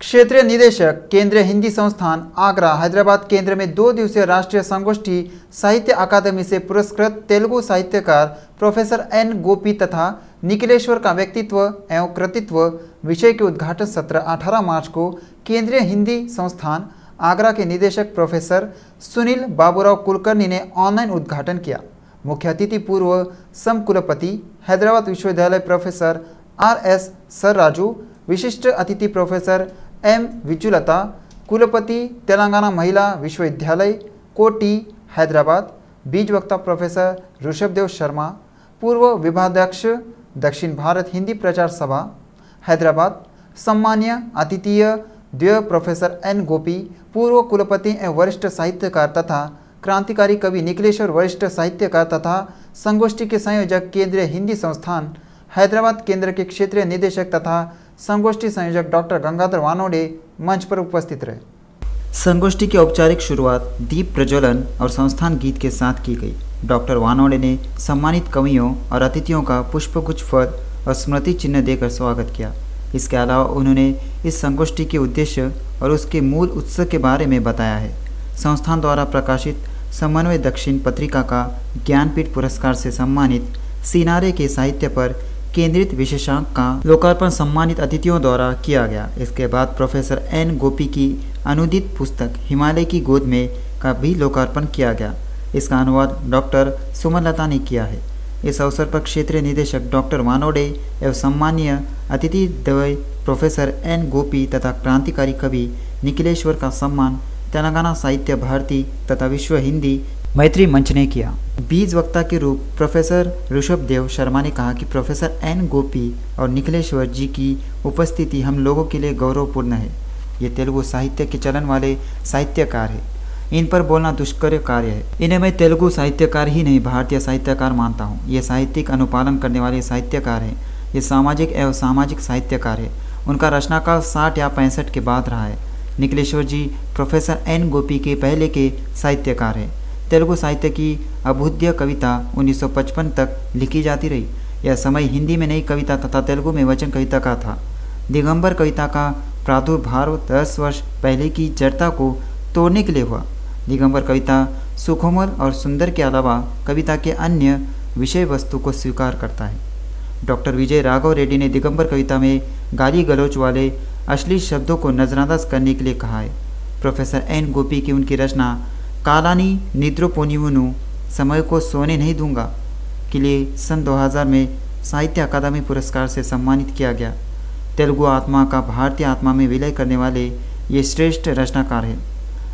क्षेत्रीय निदेशक केंद्रीय हिंदी संस्थान आगरा हैदराबाद केंद्र में 2 दिवसीय राष्ट्रीय संगोष्ठी साहित्य अकादमी से पुरस्कृत तेलुगु साहित्यकार प्रोफेसर एन गोपी तथा निखिलेश्वर का व्यक्तित्व एवं कृतित्व विषय के उद्घाटन सत्र 18 मार्च को केंद्रीय हिंदी संस्थान आगरा के निदेशक प्रोफेसर सुनील बाबूराव कुलकर्णी ने ऑनलाइन उद्घाटन किया। मुख्य अतिथि पूर्व समकुलपति हैदराबाद विश्वविद्यालय प्रोफेसर आर.एस. सरराजू, विशिष्ट अतिथि प्रोफेसर एम. विजुलता, कुलपति तेलंगाना महिला विश्वविद्यालय कोटी हैदराबाद, बीज वक्ता प्रोफेसर ऋषभदेव शर्मा, पूर्व विभागाध्यक्ष दक्षिण भारत हिंदी प्रचार सभा हैदराबाद, सम्मान्य अतिथि द्वय प्रोफेसर एन गोपी, पूर्व कुलपति एवं वरिष्ठ साहित्यकार तथा क्रांतिकारी कवि निखिलेश्वर, वरिष्ठ साहित्यकार तथा संगोष्ठी के संयोजक केंद्रीय हिंदी संस्थान हैदराबाद केंद्र के क्षेत्रीय निदेशक तथा संगोष्ठी संयोजक डॉक्टर गंगाधर वानोडे मंच पर उपस्थित रहे। संगोष्ठी की औपचारिक शुरुआत दीप प्रज्वलन और संस्थान गीत के साथ की गई। डॉक्टर वानोडे ने सम्मानित कवियों और अतिथियों का पुष्पगुच्छ फल और स्मृति चिन्ह देकर स्वागत किया। इसके अलावा उन्होंने इस संगोष्ठी के उद्देश्य और उसके मूल उत्सव के बारे में बताया है। संस्थान द्वारा प्रकाशित समन्वय दक्षिण पत्रिका का ज्ञानपीठ पुरस्कार से सम्मानित सिनारे के साहित्य पर केंद्रित विशेषांक का लोकार्पण सम्मानित अतिथियों द्वारा किया गया। इसके बाद प्रोफेसर एन गोपी की अनुदित पुस्तक हिमालय की गोद में का भी लोकार्पण किया गया। इसका अनुवाद डॉक्टर सुमनलता ने किया है। इस अवसर पर क्षेत्रीय निदेशक डॉक्टर वानोडे एवं सम्मानीय अतिथि द्वय प्रोफेसर एन गोपी तथा क्रांतिकारी कवि निखिलेश्वर का सम्मान तेलंगाना साहित्य भारती तथा विश्व हिंदी मैत्री मंच ने किया। बीज वक्ता के रूप प्रोफेसर ऋषभदेव शर्मा ने कहा कि प्रोफेसर एन गोपी और निखिलेश्वर जी की उपस्थिति हम लोगों के लिए गौरवपूर्ण है। ये तेलुगु साहित्य के चलन वाले साहित्यकार है। इन पर बोलना दुष्कर कार्य है। इन्हें मैं तेलुगु साहित्यकार ही नहीं भारतीय साहित्यकार मानता हूँ। ये साहित्यिक अनुपालन करने वाले साहित्यकार हैं। ये सामाजिक एवं सामाजिक साहित्यकार है। उनका रचनाकाल 60 या 65 के बाद रहा है। निखिलेश्वर जी प्रोफेसर एन गोपी के पहले के साहित्यकार हैं। तेलुगु साहित्य की अभुद्य कविता 1955 तक लिखी जाती रही। यह समय हिंदी में नई कविता तथा तेलुगु में वचन कविता का था। दिगंबर कविता का प्रादुर्भाव 10 वर्ष पहले की जड़ता को तोड़ने के लिए हुआ। दिगंबर कविता सुकोमल और सुंदर के अलावा कविता के अन्य विषय वस्तु को स्वीकार करता है। डॉक्टर विजय राघव रेड्डी ने दिगंबर कविता में गाली गलौच वाले अश्लील शब्दों को नजरअंदाज करने के लिए कहा है। प्रोफेसर एन गोपी की उनकी रचना कालानी निद्रोपोनिमुनु समय को सोने नहीं दूंगा के लिए सन 2000 में साहित्य अकादमी पुरस्कार से सम्मानित किया गया। तेलुगु आत्मा का भारतीय आत्मा में विलय करने वाले ये श्रेष्ठ रचनाकार हैं।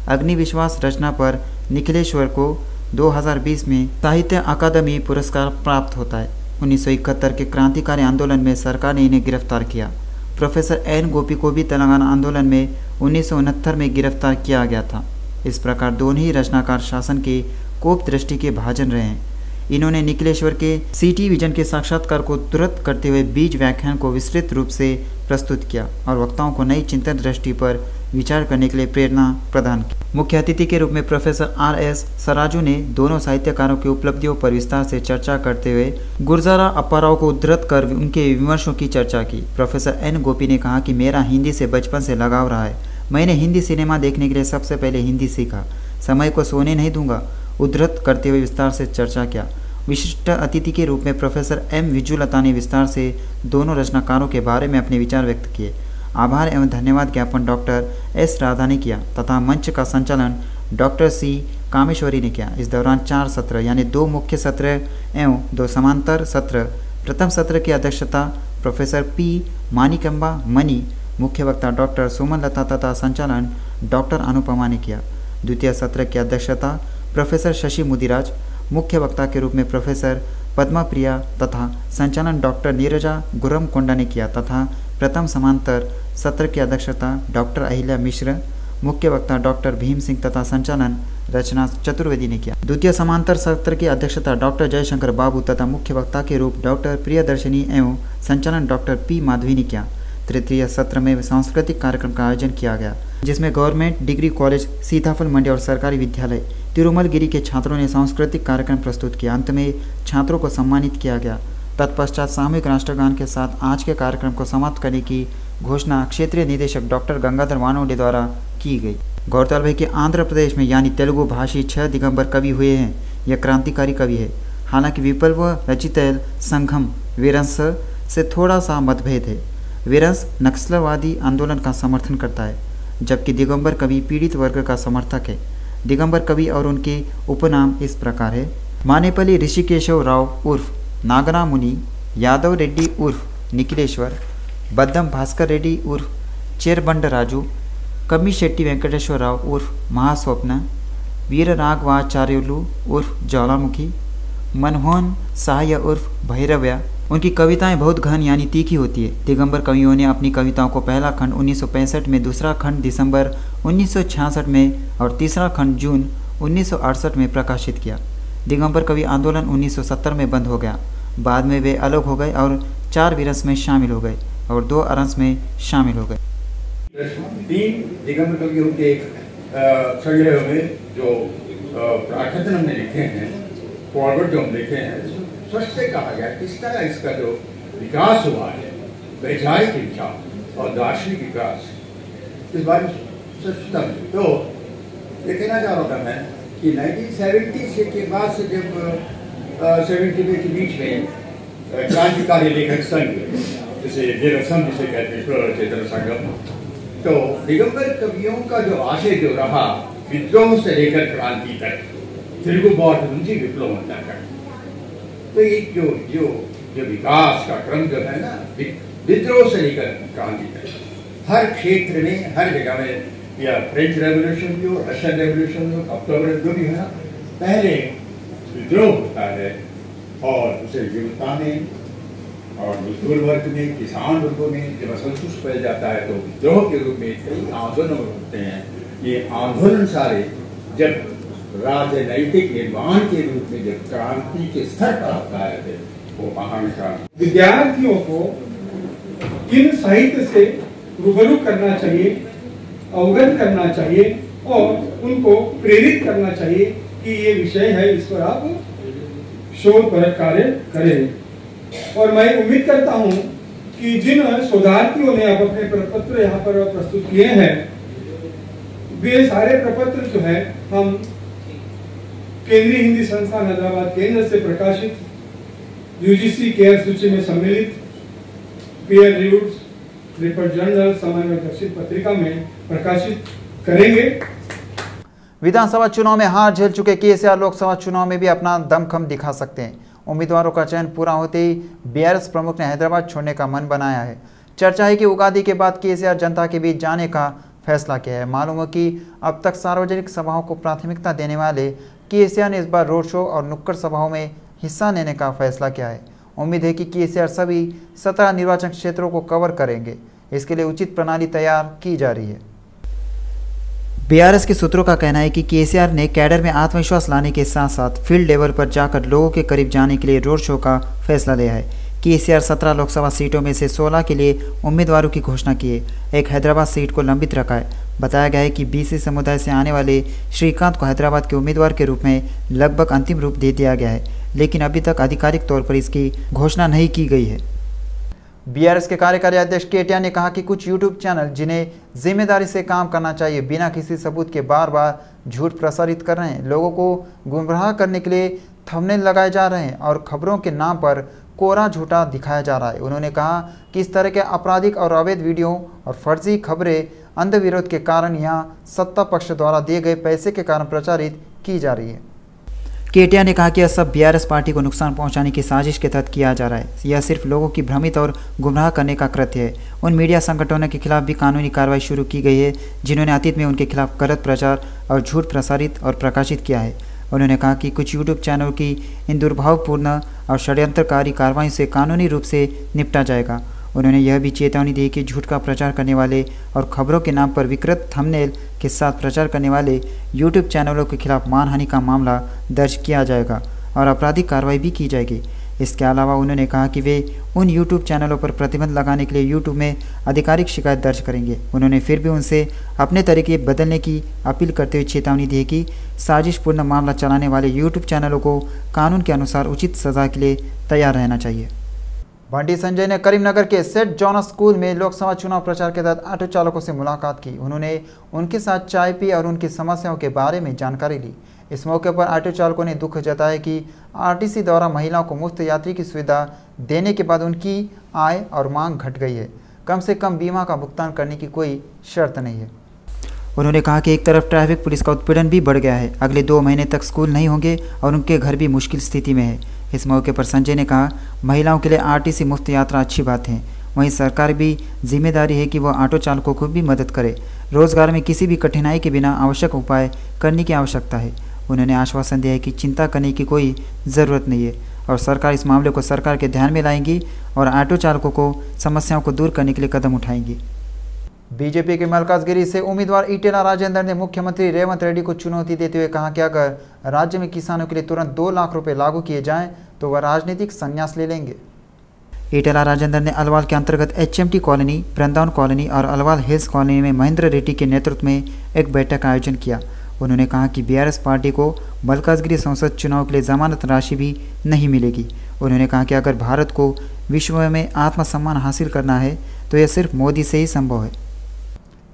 अग्निविश्वास रचना पर निखिलेश्वर को 2020 में साहित्य अकादमी पुरस्कार प्राप्त होता है। 1971 के क्रांतिकारी आंदोलन में सरकार ने इन्हें गिरफ्तार किया। प्रोफेसर एन गोपी को भी तेलंगाना आंदोलन में 1969 में गिरफ्तार किया गया था। इस प्रकार दोनों ही रचनाकार शासन के कोप दृष्टि के भाजन रहे हैं। इन्होंने निखिलेश्वर के सिटी विजन के साक्षात्कार को तुरंत करते हुए बीज व्याख्यान को विस्तृत रूप से प्रस्तुत किया और वक्ताओं को नई चिंतन दृष्टि पर विचार करने के लिए प्रेरणा प्रदान की। मुख्य अतिथि के रूप में प्रोफेसर आर.एस. सराजू ने दोनों साहित्यकारों की उपलब्धियों पर विस्तार से चर्चा करते हुए गुर्जारा अप्पाराव को उद्धृत कर उनके विमर्शों की चर्चा की। प्रोफेसर एन गोपी ने कहा कि मेरा हिंदी से बचपन से लगाव रहा है। मैंने हिंदी सिनेमा देखने के लिए सबसे पहले हिंदी सीखा। समय को सोने नहीं दूंगा उद्धृत करते हुए विस्तार से चर्चा किया। विशिष्ट अतिथि के रूप में प्रोफेसर एम. विजुलता ने विस्तार से दोनों रचनाकारों के बारे में अपने विचार व्यक्त किए। आभार एवं धन्यवाद ज्ञापन डॉक्टर एस. राधा ने किया तथा मंच का संचालन डॉक्टर सी. कामेश्वरी ने किया। इस दौरान 4 सत्र यानी 2 मुख्य सत्र एवं 2 समांतर सत्र। प्रथम सत्र की अध्यक्षता प्रोफेसर पी. मानिकम्बा मनी, मुख्य वक्ता डॉक्टर सुमनलता तथा संचालन डॉक्टर अनुपमा ने किया। द्वितीय सत्र की अध्यक्षता प्रोफेसर शशि मुदिराज, मुख्य वक्ता के रूप में प्रोफेसर पद्मा प्रिया तथा संचालन डॉक्टर नीरजा गुरमकोंडा ने किया तथा प्रथम समांतर सत्र की अध्यक्षता डॉक्टर अहिल्या मिश्र, मुख्य वक्ता डॉक्टर भीम सिंह तथा संचालन रचना चतुर्वेदी ने किया। द्वितीय समांतर सत्र की अध्यक्षता डॉक्टर जयशंकर बाबू तथा मुख्य वक्ता के रूप डॉक्टर प्रियदर्शनी एवं संचालन डॉक्टर पी. माधवी ने किया। तृतीय सत्र में सांस्कृतिक कार्यक्रम का आयोजन किया गया जिसमें गवर्नमेंट डिग्री कॉलेज सीताफल मंडी और सरकारी विद्यालय तिरुमलगिरी के छात्रों ने सांस्कृतिक कार्यक्रम प्रस्तुत किया। अंत में छात्रों को सम्मानित किया गया। तत्पश्चात सामूहिक राष्ट्रगान के साथ आज के कार्यक्रम को समाप्त करने की घोषणा क्षेत्रीय निदेशक डॉक्टर गंगाधर वानोडे द्वारा की गई। गौरतलब है कि आंध्र प्रदेश में यानी तेलुगु भाषी 6 दिगंबर कवि हुए हैं। यह क्रांतिकारी कवि है। हालांकि विप्लव रचितैल संघम वीरंस से थोड़ा सा मतभेद है। वीरंस नक्सलवादी आंदोलन का समर्थन करता है, जबकि दिगंबर कवि पीड़ित वर्ग का समर्थक है। दिगंबर कवि और उनके उपनाम इस प्रकार है: मानेपल्ली ऋषिकेशव राव उर्फ नागना मुनि, यादव रेड्डी उर्फ निखिलेश्वर, बद्दम भास्कर रेड्डी उर्फ चेरबंड राजू, कम्मी शेट्टी वेंकटेश्वर राव उर्फ महास्वप्न, वीर राघवाचार्युलु उर्फ ज्वालामुखी, मनमोहन सहाय उर्फ भैरव्या। उनकी कविताएं बहुत गहन यानी तीखी होती है। दिगंबर कवियों ने अपनी कविताओं को पहला खंड 1965 में, दूसरा खंड दिसंबर 1966 में और तीसरा खंड जून 1968 में प्रकाशित किया। दिगंबर कवि आंदोलन 1970 में बंद हो गया। बाद में वे अलग हो गए और 4 विरस में शामिल हो गए और 2 अरंस में शामिल हो गए। 3 दिगंबर कवियों के संग्रह में जो प्राकथन हमने लिखे हैं, फॉरवर्ड जो हम लिखे हैं, स्पष्ट से कहा गया किस तरह इसका जो विकास हुआ है, वैचारिक विकास और दार्शनिक विकास, इस बारे में स्पष्टता। तो ये कहना चाह रहा था मैं कि 1970 के बाद से जब 70 के बीच में क्रांतिकारी लेखक संघ, जैसे जेरसम जिसे कहते हैं, चेतन संगम, तो दिगंबर कवियों का जो आशय जो रहा विद्रोह से लेकर क्रांति तक, तेलुगु बौद्ध मुंशी विप्लव तक, तो एक जो विकास का क्रम जो है ना, विद्रोह से लेकर क्रांति तक, हर क्षेत्र में, हर जगह में, या फ्रेंच रेवोल्यूशन भी हो, रशियन रेवोल्यूशन भी हो, अक्टूबर जो भी है ना, पहले विद्रोह होता है और उसे जनता में और मजदूर वर्ग में, किसान वर्गों में जब असंतुष्ट फैल जाता है तो विद्रोह के रूप में कई आंदोलन होते हैं। ये आंदोलन सारे जब राजनैतिक निर्माण के रूप में जब क्रांति के स्तर पर आता है, वो महान क्रांति। विद्यार्थियों को किन साहित्य से रूबरू करना चाहिए, अवगत करना चाहिए और उनको प्रेरित करना चाहिए कि ये विषय है, इस पर आप शोध परक कार्य करें। और मैं उम्मीद करता हूं कि जिन शोधार्थियों ने आप अपने प्रपत्र यहाँ पर प्रस्तुत किए हैं, वे सारे प्रपत्र जो है हम केंद्रीय हिंदी संस्थान हैदराबाद केंद्र से प्रकाशित यूजीसी केयर सूची में सम्मिलित पीयर रिव्यूड रिपोर्ट जर्नल समय में प्रकाशित पत्रिका में प्रकाशित करेंगे। विधानसभा चुनाव में हार झेल चुके केसीआर लोकसभा चुनाव में भी अपना दमखम दिखा सकते हैं। उम्मीदवारों का चयन पूरा होते ही बीआरएस प्रमुख ने हैदराबाद छोड़ने का मन बनाया है। चर्चा है कि उगादी के बाद केसीआर जनता के बीच जाने का फैसला किया है। मालूम हो कि अब तक सार्वजनिक सभाओं को प्राथमिकता देने वाले केसीआर ने इस बार रोड शो और नुक्कड़ सभाओं में हिस्सा लेने का फैसला किया है। उम्मीद है कि केसीआर सभी 17 निर्वाचन क्षेत्रों को कवर करेंगे। इसके लिए उचित प्रणाली तैयार की जा रही है। बीआरएस के सूत्रों का कहना है कि केसीआर ने कैडर में आत्मविश्वास लाने के साथ साथ फील्ड लेवल पर जाकर लोगों के करीब जाने के लिए रोड शो का फैसला लिया है। केसीआर 17 लोकसभा सीटों में से 16 के लिए उम्मीदवारों की घोषणा की है। एक हैदराबाद सीट को लंबित रखा है। बताया गया है कि बीसी समुदाय से आने वाले श्रीकांत को हैदराबाद के उम्मीदवार के रूप में लगभग अंतिम रूप दे दिया गया है, लेकिन अभी तक आधिकारिक तौर पर इसकी घोषणा नहीं की गई है। बीआरएस के कार्यकारी अध्यक्ष केटीआर ने कहा कि कुछ यूट्यूब चैनल जिन्हें जिम्मेदारी से काम करना चाहिए, बिना किसी सबूत के बार बार झूठ प्रसारित कर रहे हैं। लोगों को गुमराह करने के लिए थंबनेल लगाए जा रहे हैं और खबरों के नाम पर कोरा झूठा दिखाया जा रहा है। उन्होंने कहा कि इस तरह के आपराधिक और अवैध वीडियो और फर्जी खबरें अंधविरोध के कारण यहाँ सत्ता पक्ष द्वारा दिए गए पैसे के कारण प्रचारित की जा रही है। केटीआर ने कहा कि यह सब बीआरएस पार्टी को नुकसान पहुंचाने की साजिश के तहत किया जा रहा है। यह सिर्फ लोगों की भ्रमित और गुमराह करने का कृत्य है। उन मीडिया संगठनों के खिलाफ भी कानूनी कार्रवाई शुरू की गई है जिन्होंने अतीत में उनके खिलाफ गलत प्रचार और झूठ प्रसारित और प्रकाशित किया है। उन्होंने कहा कि कुछ यूट्यूब चैनलों की इन दुर्भावपूर्ण और षड्यंत्रकारी कार्रवाई से कानूनी रूप से निपटा जाएगा। उन्होंने यह भी चेतावनी दी कि झूठ का प्रचार करने वाले और खबरों के नाम पर विकृत थंबनेल के साथ प्रचार करने वाले यूट्यूब चैनलों के खिलाफ मानहानि का मामला दर्ज किया जाएगा और आपराधिक कार्रवाई भी की जाएगी। इसके अलावा उन्होंने कहा कि वे उन यूट्यूब चैनलों पर प्रतिबंध लगाने के लिए यूट्यूब में आधिकारिक शिकायत दर्ज करेंगे। उन्होंने फिर भी उनसे अपने तरीके बदलने की अपील करते हुए चेतावनी दी कि साजिशपूर्ण मामला चलाने वाले यूट्यूब चैनलों को कानून के अनुसार उचित सज़ा के लिए तैयार रहना चाहिए। बंटी संजय ने करीमनगर के सेंट जॉनस स्कूल में लोकसभा चुनाव प्रचार के तहत ऑटो चालकों से मुलाकात की। उन्होंने उनके साथ चाय पी और उनकी समस्याओं के बारे में जानकारी ली। इस मौके पर ऑटो चालकों ने दुख जताया कि आरटीसी द्वारा महिलाओं को मुफ्त यात्री की सुविधा देने के बाद उनकी आय और मांग घट गई है। कम से कम बीमा का भुगतान करने की कोई शर्त नहीं है। उन्होंने कहा कि एक तरफ ट्रैफिक पुलिस का उत्पीड़न भी बढ़ गया है, अगले 2 महीने तक स्कूल नहीं होंगे और उनके घर भी मुश्किल स्थिति में है। इस मौके पर संजय ने कहा, महिलाओं के लिए आरटीसी मुफ्त यात्रा अच्छी बात है, वहीं सरकार भी जिम्मेदारी है कि वह ऑटो चालकों को भी मदद करे। रोजगार में किसी भी कठिनाई के बिना आवश्यक उपाय करने की आवश्यकता है। उन्होंने आश्वासन दिया है कि चिंता करने की कोई ज़रूरत नहीं है और सरकार इस मामले को सरकार के ध्यान में लाएंगी और ऑटो चालकों को समस्याओं को दूर करने के लिए कदम उठाएंगी। बीजेपी के मलकाजगिरी से उम्मीदवार ईटेला राजेंद्र ने मुख्यमंत्री रेवंत रेड्डी को चुनौती देते हुए कहा कि अगर राज्य में किसानों के लिए तुरंत 2 लाख रुपए लागू किए जाएं तो वह राजनीतिक संन्यास ले लेंगे। ईटेला राजेंद्र ने अलवाल के अंतर्गत HMT कॉलोनी, वृंदावन कॉलोनी और अलवाल हिल्स कॉलोनी में महेंद्र रेड्डी के नेतृत्व में एक बैठक का आयोजन किया। उन्होंने कहा कि BRS पार्टी को मलकाजगिरी संसद चुनाव के लिए जमानत राशि भी नहीं मिलेगी। उन्होंने कहा कि अगर भारत को विश्व में आत्मसम्मान हासिल करना है तो यह सिर्फ मोदी से ही संभव है।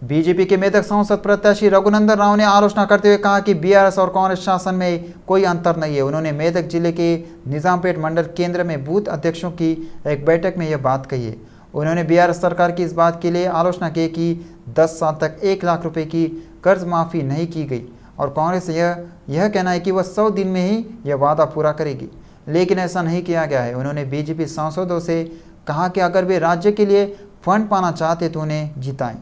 बीजेपी के मेदक सांसद प्रत्याशी रघुनंदन राव ने आलोचना करते हुए कहा कि BRS और कांग्रेस शासन में कोई अंतर नहीं है। उन्होंने मेदक जिले के निजामपेट मंडल केंद्र में बूथ अध्यक्षों की एक बैठक में यह बात कही है। उन्होंने BRS सरकार की इस बात के लिए आलोचना की कि 10 साल तक 1 लाख रुपए की कर्ज माफ़ी नहीं की गई और कांग्रेस यह कहना है कि वह 100 दिन में ही यह वादा पूरा करेगी, लेकिन ऐसा नहीं किया गया है। उन्होंने बीजेपी सांसदों से कहा कि अगर वे राज्य के लिए फंड पाना चाहते तो उन्हें जिताएं।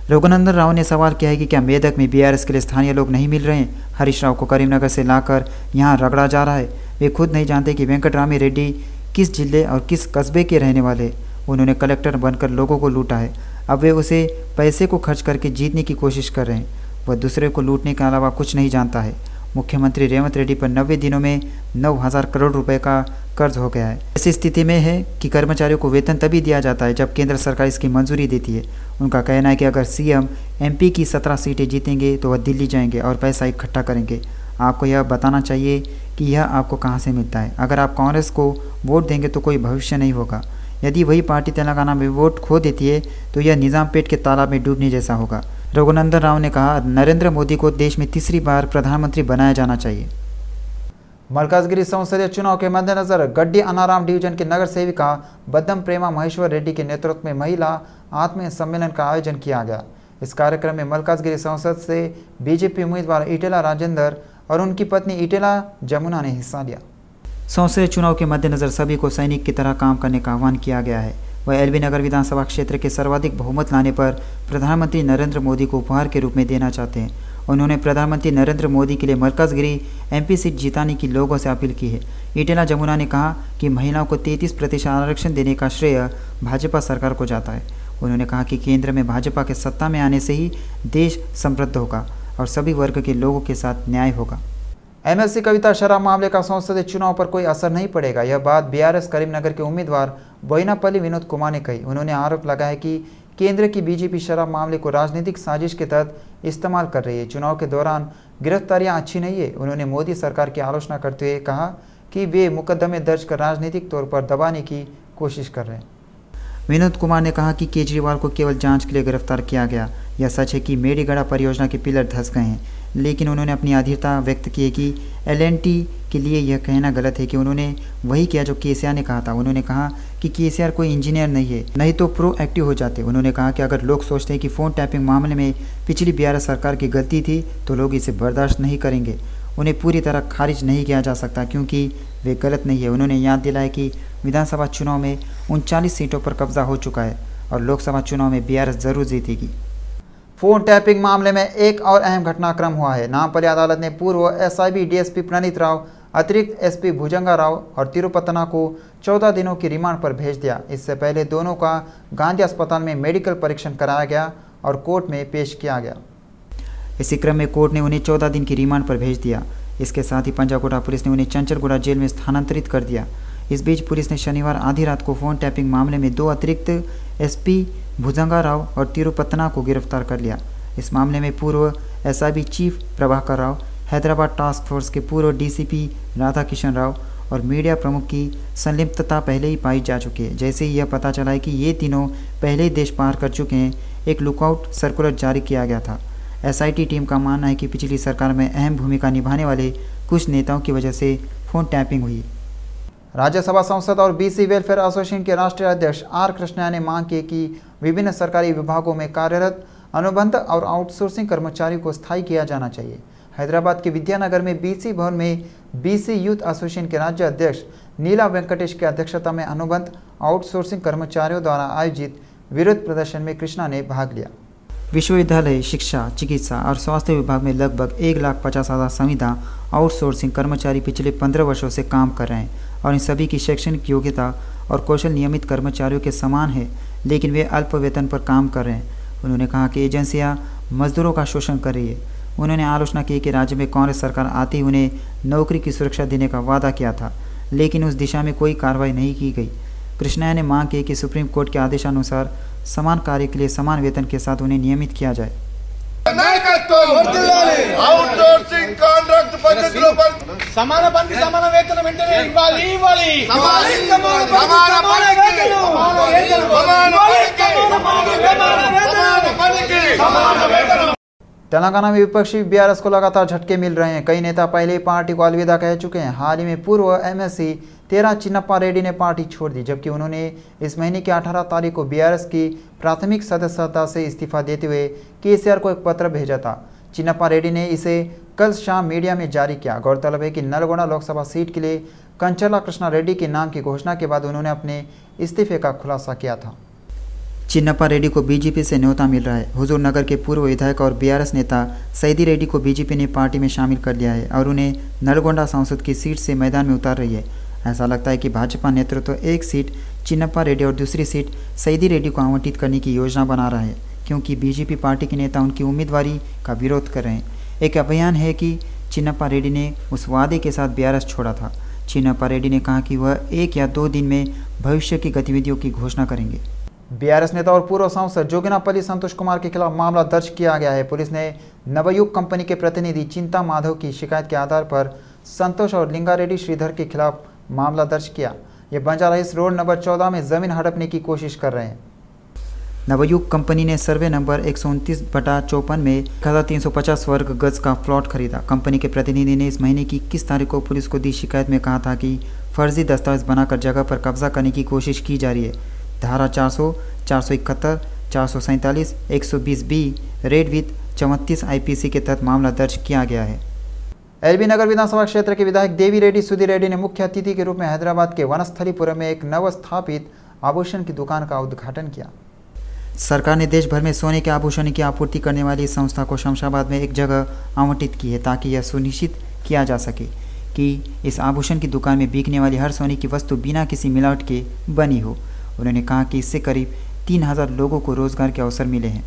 रघुनंदन राव ने सवाल किया है कि क्या मेदक में BRS के लिए स्थानीय लोग नहीं मिल रहे हैं। हरीश राव को करीमनगर से लाकर यहां रगड़ा जा रहा है। वे खुद नहीं जानते कि वेंकटरामी रेड्डी किस जिले और किस कस्बे के रहने वाले हैं। उन्होंने कलेक्टर बनकर लोगों को लूटा है, अब वे उसे पैसे को खर्च करके जीतने की कोशिश कर रहे हैं। वह दूसरे को लूटने के अलावा कुछ नहीं जानता है। मुख्यमंत्री रेवंत रेड्डी पर 90 दिनों में 9,000 करोड़ रुपए का कर्ज हो गया है। ऐसी स्थिति में है कि कर्मचारियों को वेतन तभी दिया जाता है जब केंद्र सरकार इसकी मंजूरी देती है। उनका कहना है कि अगर CM MP की 17 सीटें जीतेंगे तो वह दिल्ली जाएंगे और पैसा इकट्ठा करेंगे। आपको यह बताना चाहिए कि यह आपको कहां से मिलता है। अगर आप कांग्रेस को वोट देंगे तो कोई भविष्य नहीं होगा। यदि वही पार्टी तेलंगाना में वोट खो देती है तो यह निजामपेट के तालाब में डूबने जैसा होगा। रघुनंदन राव ने कहा, नरेंद्र मोदी को देश में तीसरी बार प्रधानमंत्री बनाया जाना चाहिए। मलकाजगिरी संसदीय चुनाव के मद्देनजर गड्डी अनाराम डिवीजन के नगर सेविका बद्दम प्रेमा महेश्वर रेड्डी के नेतृत्व में महिला आत्मीय सम्मेलन का आयोजन किया गया। इस कार्यक्रम में मलकाजगिरी संसद से बीजेपी उम्मीदवार ईटेला राजेंद्र और उनकी पत्नी ईटेला जमुना ने हिस्सा लिया। संसदीय चुनाव के मद्देनजर सभी को सैनिक की तरह काम करने का आह्वान किया गया है। वह LB नगर विधानसभा क्षेत्र के सर्वाधिक बहुमत लाने पर प्रधानमंत्री नरेंद्र मोदी को उपहार के रूप में देना चाहते हैं। उन्होंने प्रधानमंत्री नरेंद्र मोदी के लिए मलकाजगिरी MP सीट जिताने की लोगों से अपील की है। ईटेला जमुना ने कहा कि महिलाओं को 33% आरक्षण देने का श्रेय भाजपा सरकार को जाता है। उन्होंने कहा कि केंद्र में भाजपा के सत्ता में आने से ही देश समृद्ध होगा और सभी वर्ग के लोगों के साथ न्याय होगा। MLC कविता शराब मामले का संसदीय चुनाव पर कोई असर नहीं पड़ेगा। यह बात BRS करीमनगर के उम्मीदवार बोइनापल्ली विनोद कुमार ने कही। उन्होंने आरोप लगाया कि केंद्र की बीजेपी शराब मामले को राजनीतिक साजिश के तहत इस्तेमाल कर रही है। चुनाव के दौरान गिरफ्तारियां अच्छी नहीं है। उन्होंने मोदी सरकार की आलोचना करते हुए कहा कि वे मुकदमे दर्ज कर राजनीतिक तौर पर दबाने की कोशिश कर रहे हैं। विनोद कुमार ने कहा कि केजरीवाल को केवल जांच के लिए गिरफ्तार किया गया। यह सच है कि मेडीगढ़ परियोजना के पिलर धंस गए हैं, लेकिन उन्होंने अपनी आधीरता व्यक्त की है कि LNT के लिए यह कहना गलत है कि उन्होंने वही किया जो KCR ने कहा था। उन्होंने कहा कि KCR कोई इंजीनियर नहीं है, नहीं तो प्रोएक्टिव हो जाते। उन्होंने कहा कि अगर लोग सोचते हैं कि फ़ोन टैपिंग मामले में पिछली BRS सरकार की गलती थी तो लोग इसे बर्दाश्त नहीं करेंगे। उन्हें पूरी तरह खारिज नहीं किया जा सकता क्योंकि वे गलत नहीं है। उन्होंने याद दिलाया कि विधानसभा चुनाव में 39 सीटों पर कब्जा हो चुका है और लोकसभा चुनाव में BRS जरूर जीतेगी। फ़ोन टैपिंग मामले में एक और अहम घटनाक्रम हुआ है। नामपल्ली अदालत ने पूर्व SIB DSP प्रणीत राव, अतिरिक्त SP भुजंगा राव और तिरुपतना को 14 दिनों की रिमांड पर भेज दिया। इससे पहले दोनों का गांधी अस्पताल में मेडिकल परीक्षण कराया गया और कोर्ट में पेश किया गया। इसी क्रम में कोर्ट ने उन्हें 14 दिन की रिमांड पर भेज दिया। इसके साथ ही पंजागुड़ा पुलिस ने उन्हें चंचलगुड़ा जेल में स्थानांतरित कर दिया। इस बीच पुलिस ने शनिवार आधी रात को फ़ोन टैपिंग मामले में 2 अतिरिक्त SP भुजंगा राव और तिरुपतना को गिरफ्तार कर लिया। इस मामले में पूर्व SIB chief Prabhakar Rao, Hyderabad task force के पूर्व DCP राधा किशन राव और मीडिया प्रमुख की संलिप्तता पहले ही पाई जा चुकी है। जैसे ही यह पता चला है कि ये तीनों पहले ही देश पार कर चुके हैं, एक लुकआउट सर्कुलर जारी किया गया था। एसआईटी टीम का मानना है कि पिछली सरकार में अहम भूमिका निभाने वाले कुछ नेताओं की वजह से फ़ोन टैपिंग हुई। राज्यसभा सांसद और बीसी वेलफेयर एसोसिएशन के राष्ट्रीय अध्यक्ष आर कृष्णा ने मांग की कि विभिन्न सरकारी विभागों में कार्यरत अनुबंध और आउटसोर्सिंग कर्मचारियों को स्थायी किया जाना चाहिए। हैदराबाद के विद्यानगर में बीसी भवन में बीसी यूथ एसोसिएशन के राज्य अध्यक्ष नीला वेंकटेश की अध्यक्षता में अनुबंध आउटसोर्सिंग कर्मचारियों द्वारा आयोजित विरोध प्रदर्शन में कृष्णा ने भाग लिया। विश्वविद्यालय, शिक्षा, चिकित्सा और स्वास्थ्य विभाग में लगभग 1,50,000 संविदा आउटसोर्सिंग कर्मचारी पिछले 15 वर्षों से काम कर रहे हैं और इन सभी की शैक्षणिक योग्यता और कौशल नियमित कर्मचारियों के समान है, लेकिन वे अल्प वेतन पर काम कर रहे हैं। उन्होंने कहा कि एजेंसियां मजदूरों का शोषण कर रही है। उन्होंने आलोचना की कि राज्य में कांग्रेस सरकार आते ही उन्हें नौकरी की सुरक्षा देने का वादा किया था, लेकिन उस दिशा में कोई कार्रवाई नहीं की गई। कृष्णा ने मांग की कि सुप्रीम कोर्ट के आदेशानुसार समान कार्य के लिए समान वेतन के साथ उन्हें नियमित किया जाए। అవుట్సోర్సింగ్ కాంట్రాక్ట్ పద్ధతిలో సమాన పనికి సమాన వేతనం వెంటనే ఇవ్వాలి तेलंगाना में विपक्षी बीआरएस को लगातार झटके मिल रहे हैं। कई नेता पहले ही पार्टी को अलविदा कह चुके हैं। हाल ही में पूर्व एमएससी तेरा चिन्नप्पा रेड्डी ने पार्टी छोड़ दी, जबकि उन्होंने इस महीने की 18 तारीख को बीआरएस की प्राथमिक सदस्यता से इस्तीफा देते हुए केसीआर को एक पत्र भेजा था। चिन्नप्पा रेड्डी ने इसे कल शाम मीडिया में जारी किया। गौरतलब है कि नलगोंडा लोकसभा सीट के लिए कंचला कृष्णा रेड्डी के नाम की घोषणा के बाद उन्होंने अपने इस्तीफे का खुलासा किया था। चिन्नप्पा रेड्डी को बीजेपी से न्योता मिल रहा है। हुजूर नगर के पूर्व विधायक और बीआरएस नेता सईदी रेड्डी को बीजेपी ने पार्टी में शामिल कर लिया है और उन्हें नलगोंडा सांसद की सीट से मैदान में उतार रही है। ऐसा लगता है कि भाजपा नेतृत्व एक सीट चिन्नप्पा रेड्डी और दूसरी सीट सईदी रेड्डी को आवंटित करने की योजना बना रहा है, क्योंकि बीजेपी पार्टी के नेता उनकी उम्मीदवारी का विरोध कर रहे हैं। एक अभियान है कि चिन्नप्पा रेड्डी ने उस वादे के साथ बीआरएस छोड़ा था। चिन्नप्पा रेड्डी ने कहा कि वह 1 या 2 दिन में भविष्य की गतिविधियों की घोषणा करेंगे। बीआरएस नेता और पूर्व सांसद जोगिनापल्ली संतोष कुमार के खिलाफ मामला दर्ज किया गया है। पुलिस ने नवयुग कंपनी के प्रतिनिधि चिंता माधव की शिकायत के आधार पर संतोष और लिंगारेड्डी श्रीधर के खिलाफ मामला दर्ज किया। ये बंजारा हिल्स रोड नंबर 14 में जमीन हड़पने की कोशिश कर रहे हैं। नवयुग कंपनी ने सर्वे नंबर 129/54 में 1350 वर्ग गज का प्लॉट खरीदा। कंपनी के प्रतिनिधि ने इस महीने की 21 तारीख को पुलिस को दी शिकायत में कहा था कि फर्जी दस्तावेज बनाकर जगह पर कब्जा करने की कोशिश की जा रही है। धारा 400, 471, 447, 120B रेड विथ 34 IPC के तहत मामला दर्ज किया गया है। एलबी नगर विधानसभा क्षेत्र के विधायक देवी रेड्डी सुधीर रेड्डी ने मुख्य अतिथि के रूप में हैदराबाद के वनस्थलीपुरम में एक नवस्थापित आभूषण की दुकान का उद्घाटन किया। सरकार ने देश भर में सोने के आभूषण की आपूर्ति करने वाली इस संस्था को शमशाबाद में एक जगह आवंटित की है, ताकि यह सुनिश्चित किया जा सके कि इस आभूषण की दुकान में बिकने वाली हर सोने की वस्तु बिना किसी मिलावट के बनी हो। उन्होंने कहा कि इससे करीब 3000 लोगों को रोजगार के अवसर मिले हैं।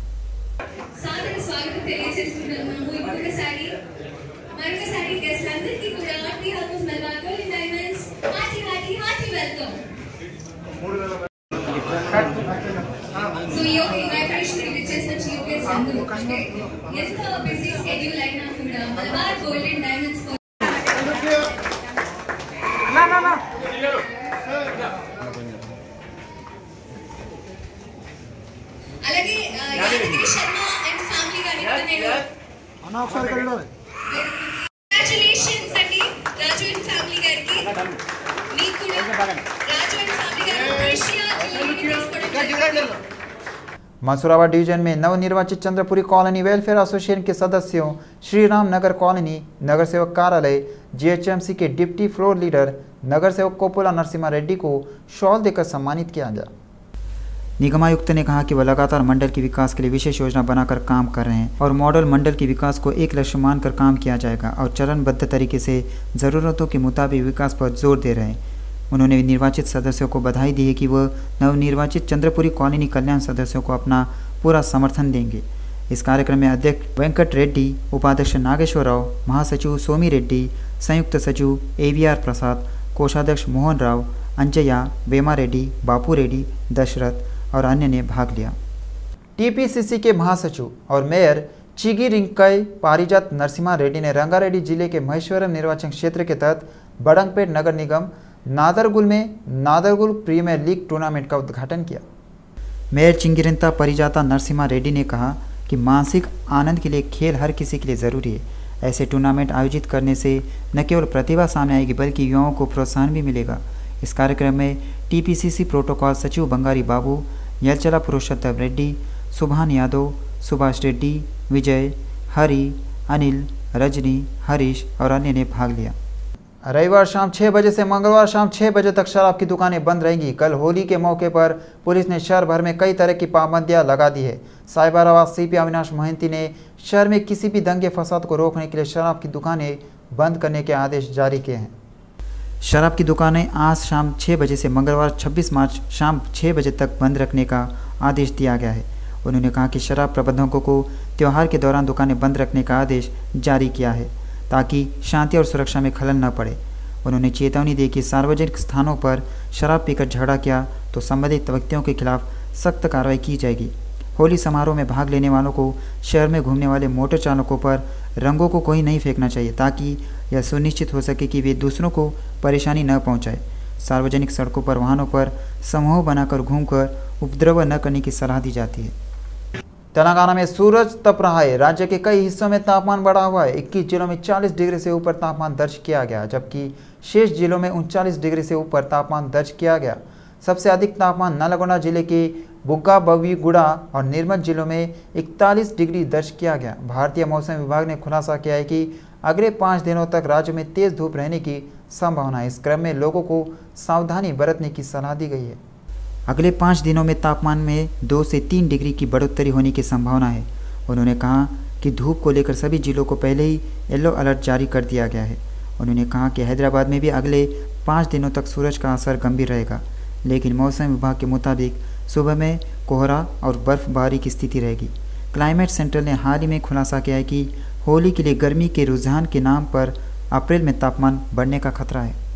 मंसूराबाद डिवीजन में नवनिर्वाचित चंद्रपुरी कॉलोनी वेलफेयर एसोसिएशन के सदस्यों श्री राम नगर कॉलोनी नगर सेवक कार्यालय जीएचएमसी के डिप्टी फ्लोर लीडर नगर सेवक कोपुला नरसिम्हा रेड्डी को शॉल देकर सम्मानित किया गया। निगमायुक्त ने कहा कि वह लगातार मंडल के विकास के लिए विशेष योजना बनाकर काम कर रहे हैं और मॉडल मंडल के विकास को एक लक्ष्य मानकर काम किया जाएगा और चरणबद्ध तरीके से ज़रूरतों के मुताबिक विकास पर जोर दे रहे हैं। उन्होंने निर्वाचित सदस्यों को बधाई दी है कि वह नवनिर्वाचित चंद्रपुरी कॉलोनी कल्याण सदस्यों को अपना पूरा समर्थन देंगे। इस कार्यक्रम में अध्यक्ष वेंकट रेड्डी, उपाध्यक्ष नागेश्वर राव, महासचिव सोमी रेड्डी, संयुक्त सचिव AVR प्रसाद, कोषाध्यक्ष मोहन राव, अंजया, वेमा रेड्डी, बापू रेड्डी, दशरथ और अन्य ने भाग लिया। TPCC के महासचिव और मेयर चिगी रिंकई पारिजात नरसिम्हा रेड्डी ने रंगारेड्डी जिले के महेश्वरम निर्वाचन क्षेत्र के तहत बड़ंगपेट नगर निगम नादरगुल में नादरगुल प्रीमियर लीग टूर्नामेंट का उद्घाटन किया। मेयर चिंगिरिंता परिजाता नरसिम्हा रेड्डी ने कहा कि मानसिक आनंद के लिए खेल हर किसी के लिए ज़रूरी है। ऐसे टूर्नामेंट आयोजित करने से न केवल प्रतिभा सामने आएगी बल्कि युवाओं को प्रोत्साहन भी मिलेगा। इस कार्यक्रम में टीपीसीसी प्रोटोकॉल सचिव बंगारी बाबू, यलचला पुरुषोत्तम रेड्डी, सुभान यादव, सुभाष रेड्डी, विजय, हरि, अनिल, रजनी, हरीश और अन्य ने भाग लिया। रविवार शाम 6 बजे से मंगलवार शाम 6 बजे तक शराब की दुकानें बंद रहेंगी। कल होली के मौके पर पुलिस ने शहर भर में कई तरह की पाबंदियां लगा दी है। साइबराबाद सीपी अविनाश मोहंती ने शहर में किसी भी दंगे फसाद को रोकने के लिए शराब की दुकानें बंद करने के आदेश जारी किए हैं। शराब की दुकानें आज शाम 6 बजे से मंगलवार 26 मार्च शाम 6 बजे तक बंद रखने का आदेश दिया गया है। उन्होंने कहा कि शराब प्रबंधकों को त्यौहार के दौरान दुकानें बंद रखने का आदेश जारी किया है ताकि शांति और सुरक्षा में खलल न पड़े। उन्होंने चेतावनी दी कि सार्वजनिक स्थानों पर शराब पीकर झगड़ा किया तो संबंधित व्यक्तियों के खिलाफ सख्त कार्रवाई की जाएगी। होली समारोह में भाग लेने वालों को शहर में घूमने वाले मोटर चालकों पर रंगों को कोई नहीं फेंकना चाहिए ताकि यह सुनिश्चित हो सके कि वे दूसरों को परेशानी न पहुंचाए। सार्वजनिक सड़कों पर वाहनों पर समूह बनाकर घूमकर उपद्रव न करने की सलाह दी जाती है। तेलंगाना में सूरज तप रहा है। राज्य के कई हिस्सों में तापमान बढ़ा हुआ है। 21 जिलों में 40 डिग्री से ऊपर तापमान दर्ज किया गया, जबकि शेष जिलों में 39 डिग्री से ऊपर तापमान दर्ज किया गया। सबसे अधिक तापमान नलगोंडा जिले के बुग्गा बवीगुड़ा और निर्मल जिलों में 41 डिग्री दर्ज किया गया। भारतीय मौसम विभाग ने खुलासा किया है कि अगले 5 दिनों तक राज्य में तेज धूप रहने की संभावना है। इस क्रम में लोगों को सावधानी बरतने की सलाह दी गई है। अगले 5 दिनों में तापमान में 2 से 3 डिग्री की बढ़ोतरी होने की संभावना है। उन्होंने कहा कि धूप को लेकर सभी जिलों को पहले ही येलो अलर्ट जारी कर दिया गया है। उन्होंने कहा कि हैदराबाद में भी अगले 5 दिनों तक सूरज का असर गंभीर रहेगा, लेकिन मौसम विभाग के मुताबिक सुबह में कोहरा और बर्फबारी की स्थिति रहेगी। क्लाइमेट सेंटर ने हाल ही में खुलासा किया है कि होली के लिए गर्मी के रुझान के नाम पर अप्रैल में तापमान बढ़ने का खतरा है।